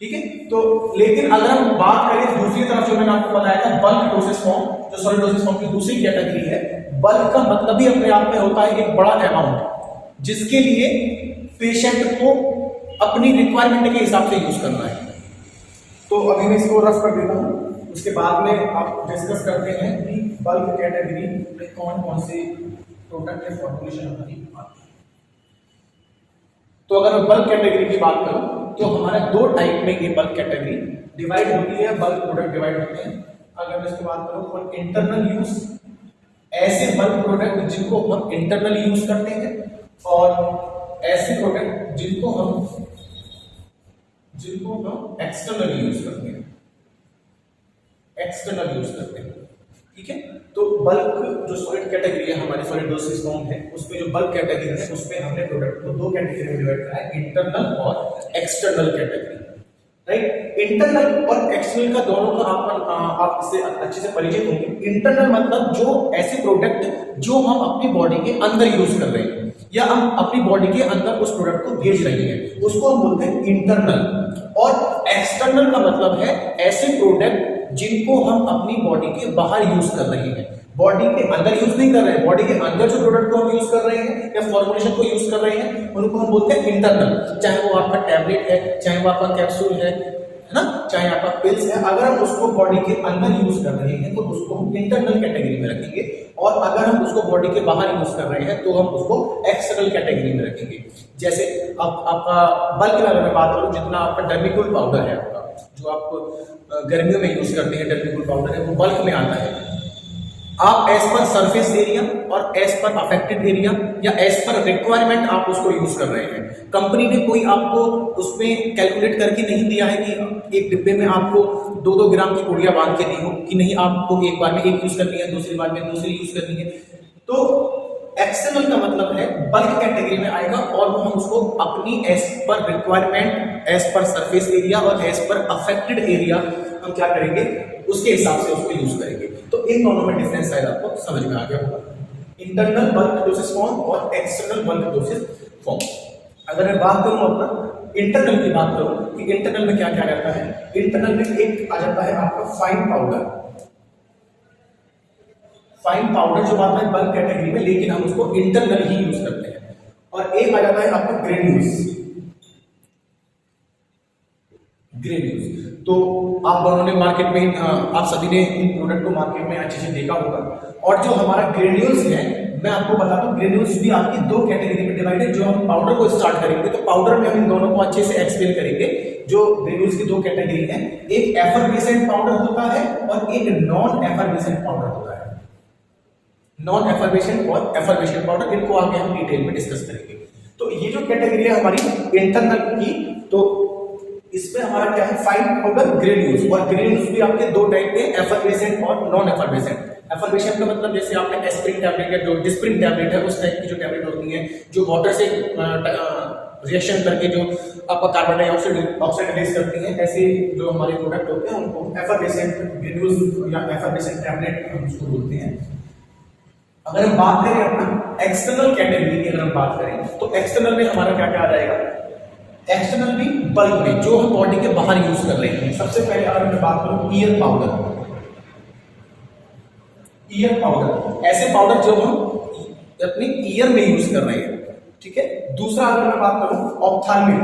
ठीक है। तो लेकिन अगर हम बात करें दूसरी तरफ, जो मैंने आपको बताया था बल्क डोसेज फॉर्म, जो सॉलिड डोसेज फॉर्म की दूसरी कैटेगरी है, बल्क का मतलब ही अपने आप में होता है एक बड़ा अमाउंट जिसके लिए पेशेंट को अपनी रिक्वायरमेंट के हिसाब से यूज करना है। तो अभी मैं इसको रफ कर देता हूं, उसके बाद में आप डिस्कस करते हैं कि बल्क कैटेगरी में कौन कौन से प्रोडक्ट या फॉर्मुलेशन हमारी आती है। तो अगर मैं बल्क कैटेगरी की बात करूं तो हमारे 2 टाइप में ये बल्क कैटेगरी डिवाइड होती है, बल्क प्रोडक्ट डिवाइड होते हैं। अगर मैं इसकी बात करूं फॉर इंटरनल यूज, ऐसे बल्क प्रोडक्ट जिनको हम इंटरनल यूज करते हैं, और ऐसे प्रोडक्ट जिनको हम एक्सटर्नल यूज करते हैं, ठीक है। तो बल्क जो सॉलिड कैटेगरी है हमारी सॉलिड डोसेज फॉर्म है, उसमें जो बल्क कैटेगरी है उसमें हमने प्रोडक्ट को 2 कैटेगरी में डिवाइड करा है, इंटरनल और एक्सटर्नल कैटेगरी, राइट। इंटरनल और एक्सटर्नल का दोनों का आप इससे अच्छे से परिचित होंगे। इंटरनल मतलब जो ऐसे प्रोडक्ट जो हम अपनी बॉडी के अंदर यूज कर रहे हैं या हम अपनी बॉडी के अंदर उस प्रोडक्ट को भेज रहे हैं, उसको हम बोलते हैं इंटरनल। और एक्सटर्नल का मतलब है ऐसे प्रोडक्ट जिनको हम अपनी बॉडी के बाहर यूज कर रहे हैं, बॉडी के अंदर यूज नहीं कर रहे हैं। बॉडी के अंदर जो प्रोडक्ट को हम यूज कर रहे हैं या फॉर्मुलेशन को यूज कर रहे हैं उनको हम बोलते हैं इंटरनल। चाहे वो आपका टैबलेट है, चाहे वो आपका कैप्सूल है ना, चाहे आपका पिल्स है, अगर हम उसको बॉडी के अंदर यूज कर रहे हैं तो उसको हम इंटरनल कैटेगरी में रखेंगे, और अगर हम उसको बॉडी के बाहर यूज कर रहे हैं तो हम उसको एक्सटर्नल कैटेगरी में रखेंगे। जैसे अब आपका बल्क में अगर मैं बात करूं, जितना आपका डर्मिकूल पाउडर है, आपका जो आप गर्मियों में यूज करते हैं डर्मिकूल पाउडर है, वो बल्क में आता है। आप एज पर सरफेस एरिया और एज पर अफेक्टेड एरिया या एज पर रिक्वायरमेंट आप उसको यूज कर रहे हैं। कंपनी ने कोई आपको उसमें कैलकुलेट करके नहीं दिया है कि एक डिब्बे में आपको 2-2 ग्राम की पुड़िया बांध के दी हो कि नहीं आपको एक बार में एक यूज करनी है, दूसरी बार में दूसरी यूज करनी है। तो एक्सटर्नल का मतलब है बल्क कैटेगरी में आएगा और वो हम उसको अपनी as per requirement, as per surface area और एज पर अफेक्टेड एरिया हम क्या करेंगे, उसके हिसाब से उसको यूज करेंगे। तो इन दोनों में डिफरेंस शायद आपको समझ में आ गया होगा, इंटरनल बल्क डोसेज फॉर्म और एक्सटर्नल बल्क डोसेज फॉर्म। अगर मैं बात करूं अपना इंटरनल की बात करूं कि इंटरनल में क्या क्या रहता है, इंटरनल में एक आ जाता है आपका फाइन पाउडर। फाइन पाउडर जो आता है बल्क कैटेगरी में, लेकिन हम उसको इंटरनल ही यूज करते हैं। और एक आ जाता है आपका ग्रेन्यूल्स। तो आप दोनों ने मार्केट में, आप सभी ने इन प्रोडक्ट को मार्केट में अच्छे से देखा होगा। और जो हमारा ग्रेन्यूल्स है, मैं आपको बता दूं ग्रेन्यूल्स भी आपकी 2 कैटेगरी में डिवाइडेड। जो हम पाउडर को स्टार्ट करेंगे तो पाउडर में हम इन दोनों को अच्छे से एक्सप्लेन करेंगे। जो ग्रेन्यूल्स की 2 कैटेगरी है, एक एफर्वेसेंट पाउडर होता है और एक नॉन एफर्वेसेंट पाउडर होता है। नॉन एफर्वेसेंट और एफर्वेसेंट पाउडर, इनको आगे हम डिटेल में डिस्कस करेंगे। तो ये जो कैटेगरी है हमारी इंटरनल की, तो इसमें हमारा क्या है, फाइन पाउडर, ग्रेन्यूल्स। और ग्रेन्यूल्स भी आपके 2 टाइप के, एफर्वेसेंट और नॉन एफर्वेसेंट। एफर्वेसेंट का मतलब जैसे आपने एस्पिरिन टैबलेट या जो डिस्प्रिन टैबलेट है उस टाइप की जो टैबलेट होती है, जो वाटर से रिएक्शन करके जो आपका कार्बन डाइऑक्साइड रिलीज करती है, ऐसे जो हमारे प्रोडक्ट होते हैं उनको एफर्वेसेंट ग्रेन्यूल्स या एफर्वेसेंट टैबलेट हम उसको बोलते हैं। अगर हम बात करें अपना एक्सटर्नल कैटेगरी की, अगर हम बात करें तो एक्सटर्नल में हमारा क्या क्या आ जाएगा, एक्सटर्नल भी बल्क में जो हम बॉडी के बाहर यूज कर रहे हैं। सबसे पहले अगर मैं बात करूं ईयर पाउडर, ईयर पाउडर, ऐसे पाउडर जो हम अपने ईयर में यूज कर रहे हैं, ठीक है। दूसरा अगर मैं बात करूं ऑप्थाल्मिक,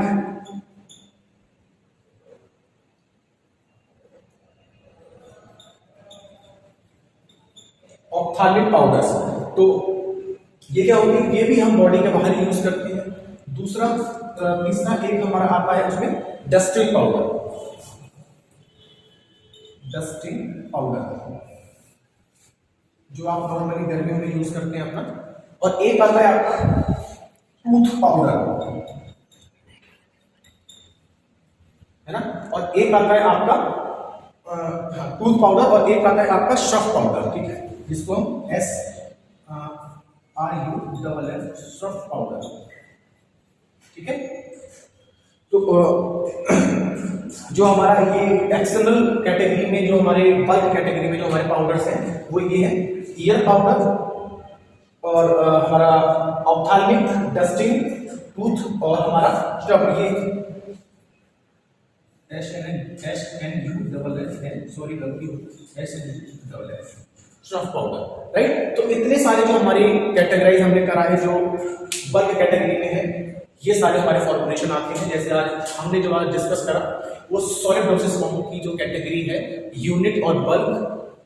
ऑप्थाल्मिक पाउडर्स, तो ये क्या होती है, ये भी हम बॉडी के बाहर यूज करते हैं। दूसरा तीसरा एक हमारा आता है उसमें डस्टिंग पाउडर, डस्टिंग पाउडर जो आप नॉर्मली गर्मियों में यूज करते हैं अपना। और एक आता है आपका टूथ पाउडर, है ना। और एक आता है आपका हाँ, टूथ पाउडर, और एक आता है आपका श्रफ पाउडर, ठीक है, जिसको हम SRUFF श्रफ पाउडर, ठीक है। तो जो हमारा ये एक्सटर्नल कैटेगरी में, जो हमारे बल्क कैटेगरी में जो हमारे पाउडर्स हैं वो ये है ईयर पाउडर, और हमारा ऑप्थाल्मिक डस्टिंग टूथ, और हमारा स्क्रब, ये श्रफ पाउडर, राइट। तो इतने सारे जो हमारे कैटेगराइज हमने करा है जो बल्क कैटेगरी में है, ये सारे हमारे फॉर्मुलेशन आते हैं। जैसे आज हमने जो आज डिस्कस करा वो सॉलिड डोसेज फॉर्म की जो कैटेगरी है, यूनिट और बल्क।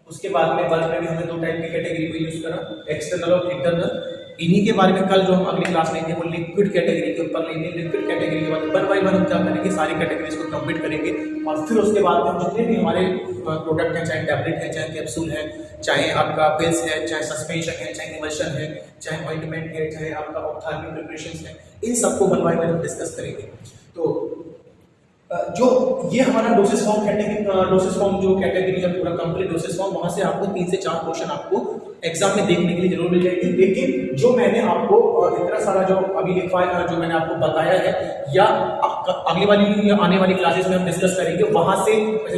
उसके बाद में बल्क में भी हमने 2 टाइप की कैटेगरी को यूज करा, एक्सटर्नल और इंटरनल। इन्हीं के बारे में कल जो हम अगली क्लास लेंगे वो लिक्विड कैटेगरी के ऊपर लेंगे। लिक्विड कैटेगरी के बाद 1 बाय 1 हम क्या करेंगे, सारी कैटेगरीज को कंप्लीट करेंगे, और फिर उसके बाद में जितने भी हमारे प्रोडक्ट हैं, चाहे टैबलेट है, चाहे कैप्सूल है, चाहे आपका पिल्स है, चाहे सस्पेंशन है, चाहे इमल्शन है, चाहे ऑइंटमेंट है, चाहे आपका ऑप्थाल्मिक प्रिपरेशंस है, इन सबको 1 बाय 1 हम डिस्कस करेंगे। तो जो ये हमारा डोसेज फॉर्म जो कैटेगरी है, पूरा कंप्लीट डोसेज फॉर्म, वहां से आपको 3 से 4 क्वेश्चन आपको एग्जाम में देखने के लिए जरूर मिल जाएगी। लेकिन जो मैंने आपको इतना सारा जो अभी लिखवाया, जो मैंने आपको बताया है, या अगली वाली या आने वाली क्लासेस में हम डिस्कस करेंगे, वहां से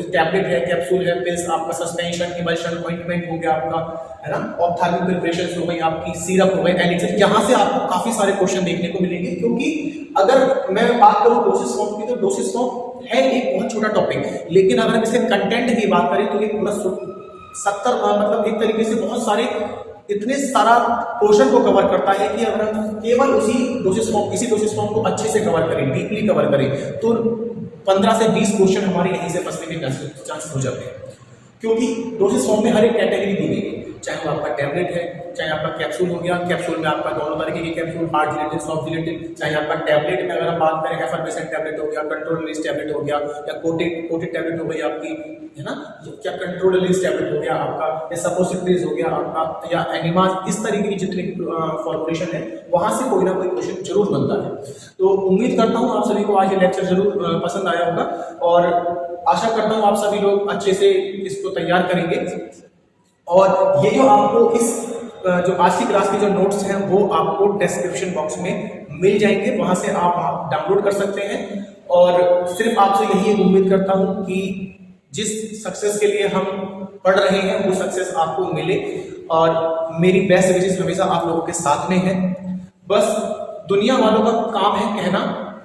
टैबलेट है, कैप्सूल है, पिल्स, आपका सस्पेंशन, इमल्शन, ऑइंटमेंट हो गया आपका, है ना, ऑप्थाल्मिक प्रिपरेशंस हो गई, आपकी सिरप हो गई, एलिक्सर, यहाँ से आपको काफी सारे क्वेश्चन देखने को मिलेंगे। क्योंकि अगर मैं बात करूं डोसेज फॉर्म की, तो डोसेज फॉर्म है एक बहुत छोटा टॉपिक, लेकिन अगर हम इसके कंटेंट की बात करें तो ये पूरा 70 मतलब एक तरीके से बहुत सारे, इतने सारा पोर्शन को कवर करता है कि अगर हम केवल इसी डोसेज फॉर्म को अच्छे से कवर करें, डीपली कवर करें, तो 15 से 20 क्वेश्चन हमारे यहीं से फंसने के चांसेस हो जाते हैं। क्योंकि डोसेज फॉर्म में हर एक कैटेगरी दी गई है, चाहे वो आपका टैबलेट है, चाहे आपका कैप्सूल हो गया, कैप्सूल में आपका दोनों तरीके के capsule, hard gelatin, soft gelatin, चाहे आपका टैबलेट में अगर हम बात करें एफर्वेसेंट टैबलेट हो गया, कंट्रोल रिलीज टैबलेट हो गया, या कोटेड टैबलेट हो गई आपकी, है ना, क्या कंट्रोल रिलीज टैबलेट हो गया आपका, या सपोसिटरीज हो गया आपका, या एनिमास, इस तरीके की जितनी फॉर्मुलेशन है, वहां से कोई ना कोई क्वेश्चन जरूर बनता है। तो उम्मीद करता हूँ आप सभी को आज ये लेक्चर जरूर पसंद आया होगा, और आशा करता हूँ आप सभी लोग अच्छे से इसको तैयार करेंगे। और ये जो आपको इस जो आज की क्लास के जो नोट्स हैं वो आपको डिस्क्रिप्शन बॉक्स में मिल जाएंगे, वहां से आप डाउनलोड कर सकते हैं। और सिर्फ आपसे यही उम्मीद करता हूं कि जिस सक्सेस के लिए हम पढ़ रहे हैं वो सक्सेस आपको मिले, और मेरी बेस्ट विशेष हमेशा आप लोगों के साथ में है। बस दुनिया वालों का काम है कहना,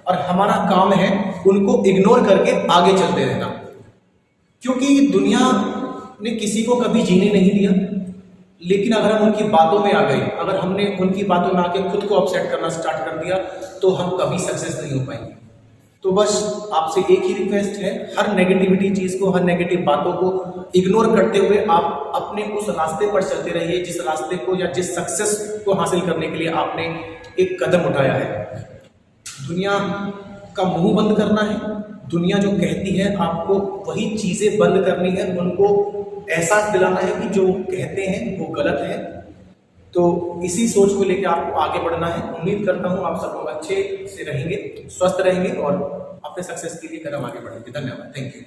और हमारा काम है उनको इग्नोर करके आगे चलते रहना। क्योंकि दुनिया ने किसी को कभी जीने नहीं दिया, लेकिन अगर हम उनकी बातों में आ गए, अगर हमने उनकी बातों में आके खुद को अपसेट करना स्टार्ट कर दिया, तो हम कभी सक्सेस नहीं हो पाएंगे। तो बस आपसे एक ही रिक्वेस्ट है, हर नेगेटिविटी चीज को, हर नेगेटिव बातों को इग्नोर करते हुए आप अपने उस रास्ते पर चलते रहिए, जिस रास्ते को या जिस सक्सेस को हासिल करने के लिए आपने एक कदम उठाया है। दुनिया का मुंह बंद करना है, दुनिया जो कहती है आपको वही चीजें बंद करनी है, उनको एहसास दिलाना है कि जो कहते हैं वो गलत है। तो इसी सोच को लेकर आपको आगे बढ़ना है। उम्मीद करता हूँ आप सब लोग अच्छे से रहेंगे, स्वस्थ रहेंगे, और अपने सक्सेस के लिए कदम आगे बढ़ेंगे। धन्यवाद, थैंक यू।